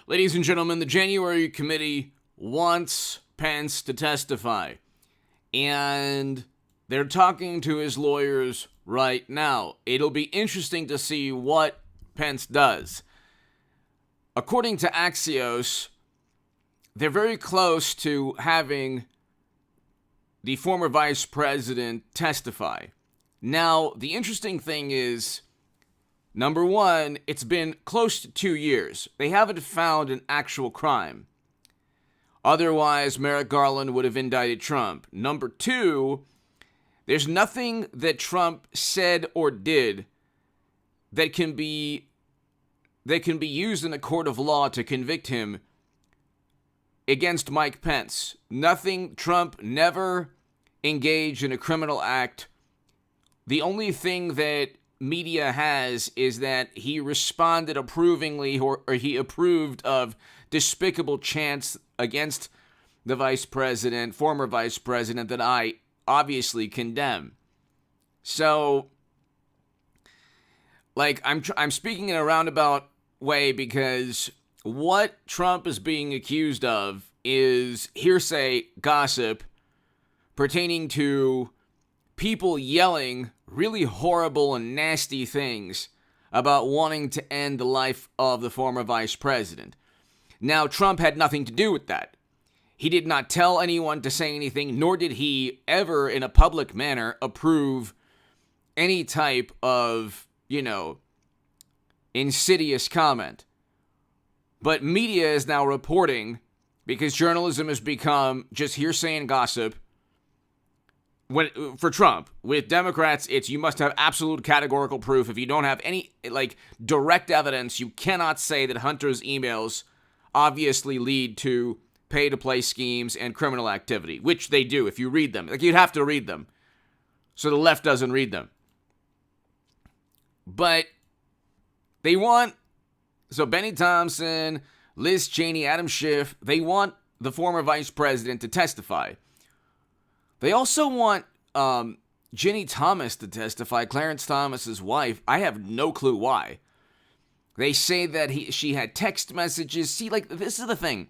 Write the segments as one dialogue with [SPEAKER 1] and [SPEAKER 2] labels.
[SPEAKER 1] Ladies and gentlemen, the January committee wants Pence to testify, and they're talking to his lawyers right now. It'll be interesting to see what Pence does. According to Axios, they're very close to having the former vice president testify. Now, the interesting thing is, number one, it's been close to 2 years. They haven't found an actual crime. Otherwise, Merrick Garland would have indicted Trump. Number two, there's nothing that Trump said or did that can be used in a court of law to convict him against Mike Pence. Nothing. Trump never engaged in a criminal act. The only thing that media has is that he responded approvingly or he approved of despicable chants against the former vice president, that I obviously condemn. So, I'm speaking in a roundabout way because what Trump is being accused of is hearsay gossip pertaining to people yelling really horrible and nasty things about wanting to end the life of the former vice president. Now, Trump had nothing to do with that. He did not tell anyone to say anything, nor did he ever, in a public manner, approve any type of, insidious comment. But media is now reporting, because journalism has become just hearsay and gossip. For Trump, with Democrats, it's you must have absolute categorical proof. If you don't have any direct evidence, you cannot say that Hunter's emails obviously lead to pay-to-play schemes and criminal activity, which they do if you read them. You'd have to read them, so the left doesn't read them. But they want, so Benny Thompson, Liz Cheney, Adam Schiff, they want the former vice president to testify. They also want Ginny Thomas to testify, Clarence Thomas's wife. I have no clue why. They say that she had text messages. See, this is the thing.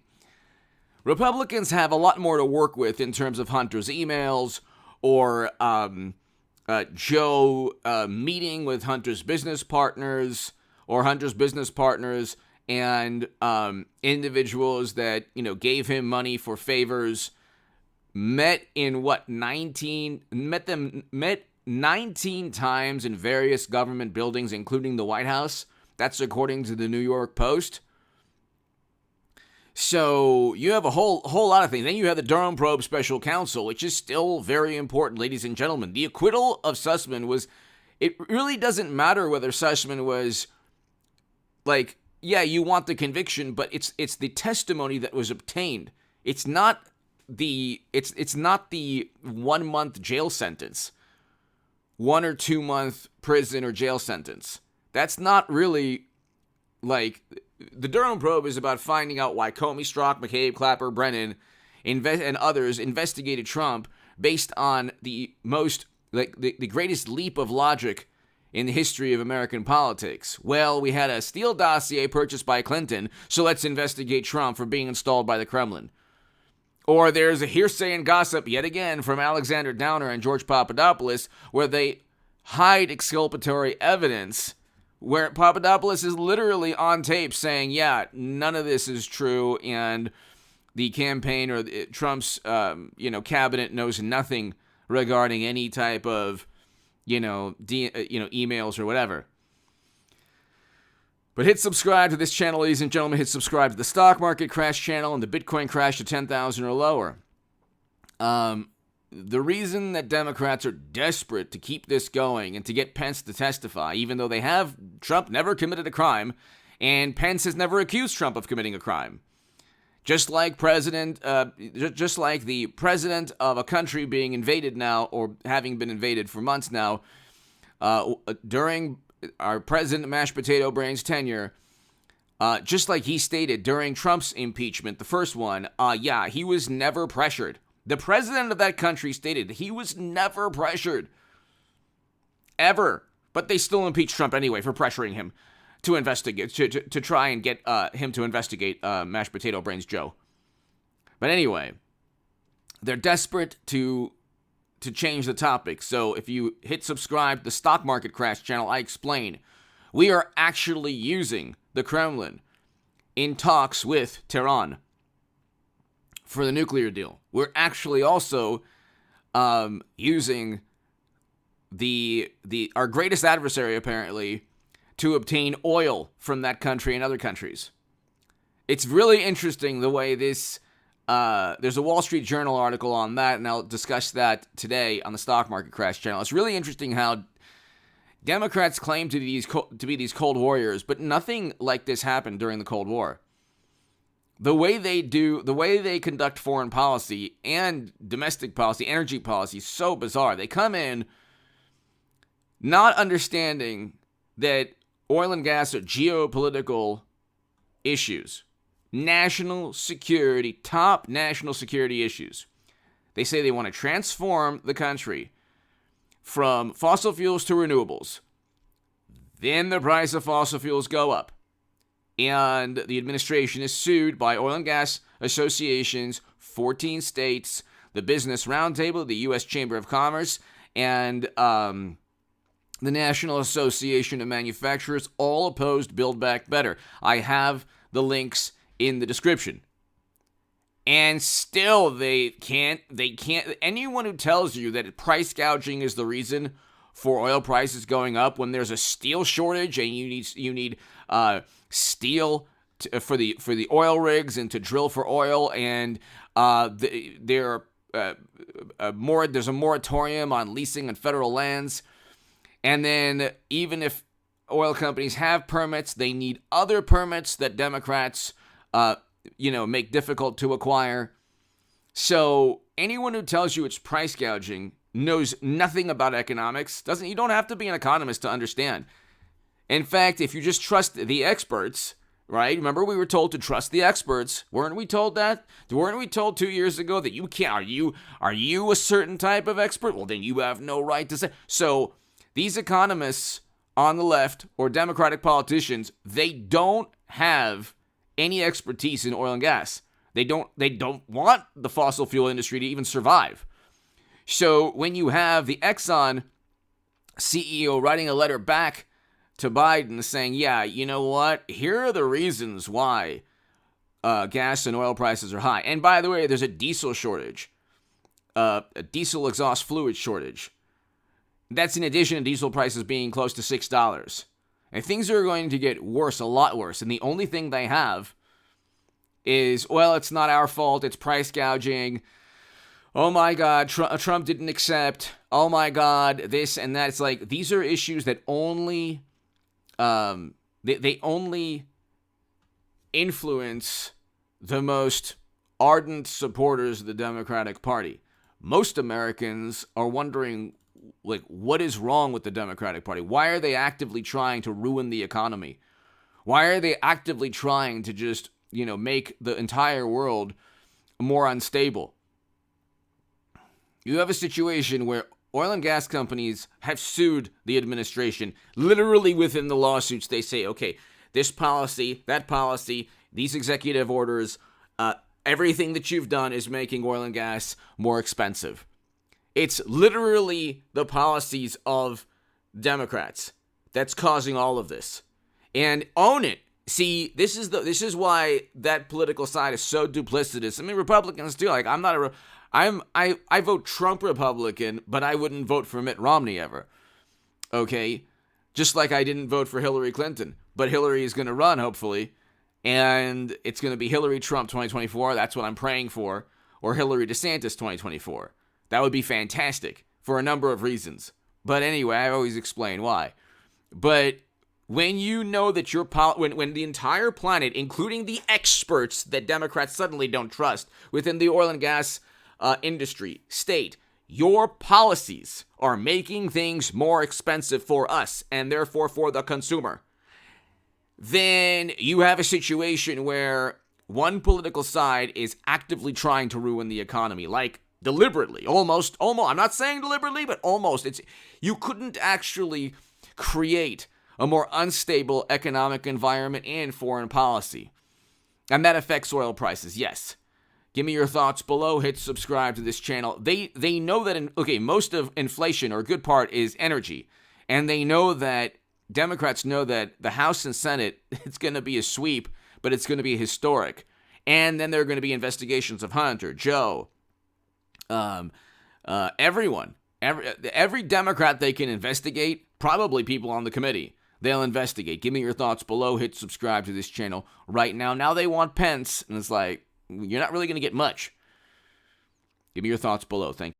[SPEAKER 1] Republicans have a lot more to work with in terms of Hunter's emails or Joe meeting with Hunter's business partners or Hunter's business partners and individuals that, gave him money for favors. Met 19 times in various government buildings, including the White House. That's according to the New York Post. So you have a whole lot of things. Then you have the Durham Probe Special Counsel, which is still very important, ladies and gentlemen. The acquittal of Sussman it really doesn't matter whether Sussman was you want the conviction, but it's the testimony that was obtained. It's not the 1 month jail sentence, 1 or 2 month prison or jail sentence. That's not really the Durham probe is about finding out why Comey, Strzok, McCabe, Clapper, Brennan, and others investigated Trump based on the the greatest leap of logic in the history of American politics. Well, we had a Steele dossier purchased by Clinton, so let's investigate Trump for being installed by the Kremlin. Or there's a hearsay and gossip, yet again, from Alexander Downer and George Papadopoulos, where they hide exculpatory evidence, where Papadopoulos is literally on tape saying, yeah, none of this is true, and the campaign or Trump's, cabinet knows nothing regarding any type of, emails or whatever. But hit subscribe to this channel, ladies and gentlemen. Hit subscribe to the stock market crash channel and the Bitcoin crash to 10,000 or lower. The reason that Democrats are desperate to keep this going and to get Pence to testify, even though Trump never committed a crime, and Pence has never accused Trump of committing a crime. Just like the president of a country being invaded now, or having been invaded for months now, during our President Mashed Potato Brain's tenure, just like he stated during Trump's impeachment, the first one, he was never pressured. The president of that country stated he was never pressured. Ever. But they still impeached Trump anyway for pressuring him to investigate, to try and get him to investigate Mashed Potato Brains Joe. But anyway, they're desperate to change the topic. So if you hit subscribe to the Stock Market Crash channel, I explain. We are actually using the Kremlin in talks with Tehran for the nuclear deal. We're actually also using our greatest adversary, apparently, to obtain oil from that country and other countries. It's really interesting the way this... there's a Wall Street Journal article on that, and I'll discuss that today on the Stock Market Crash channel. It's really interesting how Democrats claim to be these Cold Warriors, but nothing like this happened during the Cold War. The way they conduct foreign policy and domestic policy, energy policy, is so bizarre. They come in not understanding that oil and gas are geopolitical issues. National security, top national security issues. They say they want to transform the country from fossil fuels to renewables. Then the price of fossil fuels go up. And the administration is sued by oil and gas associations, 14 states, the Business Roundtable, the U.S. Chamber of Commerce, and the National Association of Manufacturers, all opposed Build Back Better. I have the links in the description. And still they can't, anyone who tells you that price gouging is the reason for oil prices going up when there's a steel shortage and you need steel for the oil rigs and to drill for oil, and there's a moratorium on leasing on federal lands, and then even if oil companies have permits, they need other permits that Democrats make difficult to acquire. So anyone who tells you it's price gouging knows nothing about economics. You don't have to be an economist to understand. In fact, if you just trust the experts, right? Remember, we were told to trust the experts. Weren't we told that? Weren't we told 2 years ago that you can't? Are you a certain type of expert? Well, then you have no right to say. So these economists on the left or Democratic politicians, they don't have any expertise in oil and gas. They don't want the fossil fuel industry to even survive. So when you have the Exxon CEO writing a letter back to Biden saying, yeah, you know what? Here are the reasons why gas and oil prices are high. And by the way, there's a diesel shortage, a diesel exhaust fluid shortage. That's in addition to diesel prices being close to $6. And things are going to get worse, a lot worse. And the only thing they have is, well, it's not our fault. It's price gouging. Oh my God, Trump didn't accept. Oh my God, this and that. It's like, these are issues that only, they only influence the most ardent supporters of the Democratic Party. Most Americans are wondering, like, what is wrong with the Democratic Party? Why are they actively trying to ruin the economy? Why are they actively trying to just, make the entire world more unstable? You have a situation where oil and gas companies have sued the administration. Literally within the lawsuits, they say, okay, this policy, that policy, these executive orders, everything that you've done is making oil and gas more expensive. It's literally the policies of Democrats that's causing all of this. And own it. See, this is why that political side is so duplicitous. I mean, Republicans too. Like, I vote Trump Republican, but I wouldn't vote for Mitt Romney ever. Okay? Just like I didn't vote for Hillary Clinton, but Hillary is going to run, hopefully, and it's going to be Hillary Trump 2024. That's what I'm praying for, or Hillary DeSantis 2024. That would be fantastic for a number of reasons. But anyway, I always explain why. But when you know that when the entire planet, including the experts that Democrats suddenly don't trust within the oil and gas industry, state your policies are making things more expensive for us and therefore for the consumer, then you have a situation where one political side is actively trying to ruin the economy, like deliberately, almost. I'm not saying deliberately, but almost. You couldn't actually create a more unstable economic environment and foreign policy. And that affects oil prices, yes. Give me your thoughts below. Hit subscribe to this channel. They know that, most of inflation, or a good part, is energy. And they know that, Democrats know that the House and Senate, it's going to be a sweep, but it's going to be historic. And then there are going to be investigations of Hunter, Joe, everyone. Every Democrat they can investigate, probably people on the committee, they'll investigate. Give me your thoughts below. Hit subscribe to this channel right now. Now they want Pence, and it's like, you're not really going to get much. Give me your thoughts below. Thank you.